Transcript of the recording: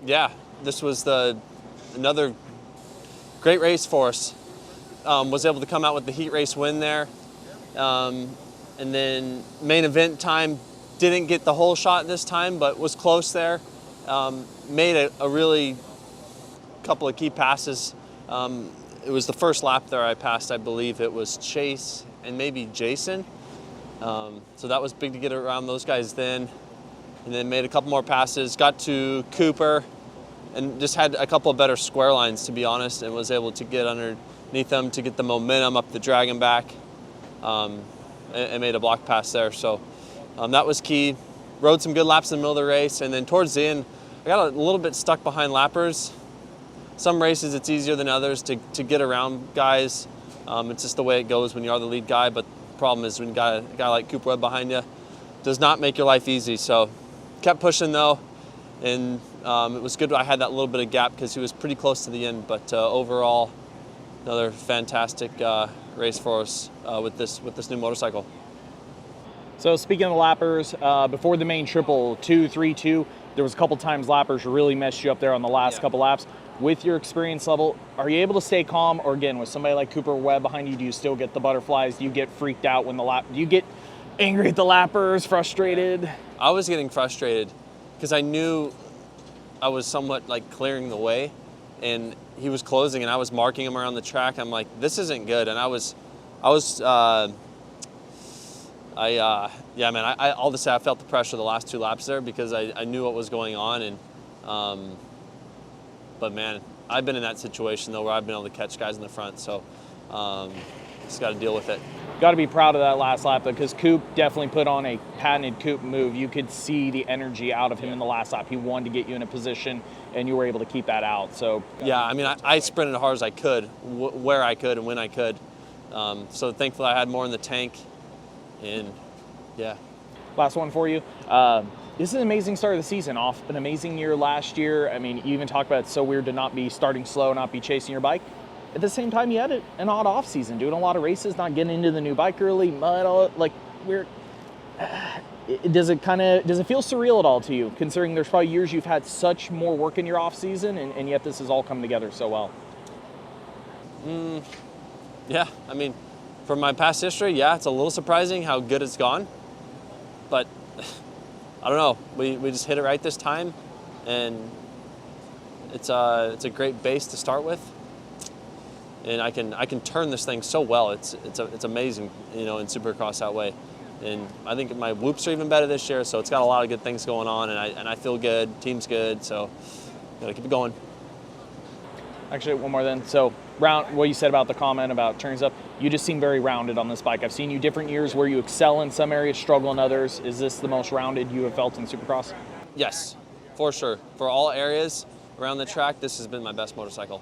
Yeah, this was another great race for us. Was able to come out with the heat race win there. And then main event time, didn't get the whole shot this time, but was close there. Made a really couple of key passes. It was the first lap there I passed, I believe it was Chase and maybe Jason. So that was big to get around those guys then. And then made a couple more passes, got to Cooper, and just had a couple of better square lines, to be honest, and was able to get underneath them to get the momentum up the dragon back, and made a block pass there. So that was key. Rode some good laps in the middle of the race, and then towards the end, I got a little bit stuck behind lappers. Some races it's easier than others to get around guys. It's just the way it goes when you are the lead guy, but the problem is when you got a guy like Cooper Webb behind you, does not make your life easy. So kept pushing though, and it was good I had that little bit of gap because he was pretty close to the end, but overall, another fantastic race for us with this new motorcycle. So speaking of the lappers, before the main triple, 2-3-2, there was a couple times lappers really messed you up there on the last couple laps. With your experience level, are you able to stay calm? Or again, with somebody like Cooper Webb behind you, do you still get the butterflies? Do you get freaked out when do you get angry at the lappers, frustrated? I was getting frustrated because I knew I was somewhat like clearing the way, and he was closing and I was marking him around the track. I'm like, this isn't good. And I'll just say I felt the pressure the last two laps there because I knew what was going on. And but man, I've been in that situation though where I've been able to catch guys in the front, so just got to deal with it. Got to be proud of that last lap because Coop definitely put on a patented Coop move. You could see the energy out of him in the last lap. He wanted to get you in a position, and you were able to keep that out. So yeah, I mean, I sprinted as hard as I could, where I could and when I could. So thankfully I had more in the tank, and yeah. Last one for you. This is an amazing start of the season, off an amazing year last year. I mean, you even talked about it's so weird to not be starting slow, not be chasing your bike. At the same time, you had an odd off season, doing a lot of races, not getting into the new bike early, mud, all like does it feel surreal at all to you, considering there's probably years you've had such more work in your off season, and yet this has all come together so well? Yeah, I mean, from my past history, yeah, it's a little surprising how good it's gone, but I don't know. We just hit it right this time, and it's a great base to start with, and I can turn this thing so well. It's amazing, in Supercross that way, and I think my whoops are even better this year. So it's got a lot of good things going on, and I feel good. Team's good, so gotta keep it going. Actually, one more then. So, what you said about the comment about turns up, you just seem very rounded on this bike. I've seen you different years where you excel in some areas, struggle in others. Is this the most rounded you have felt in Supercross? Yes, for sure. For all areas around the track, this has been my best motorcycle.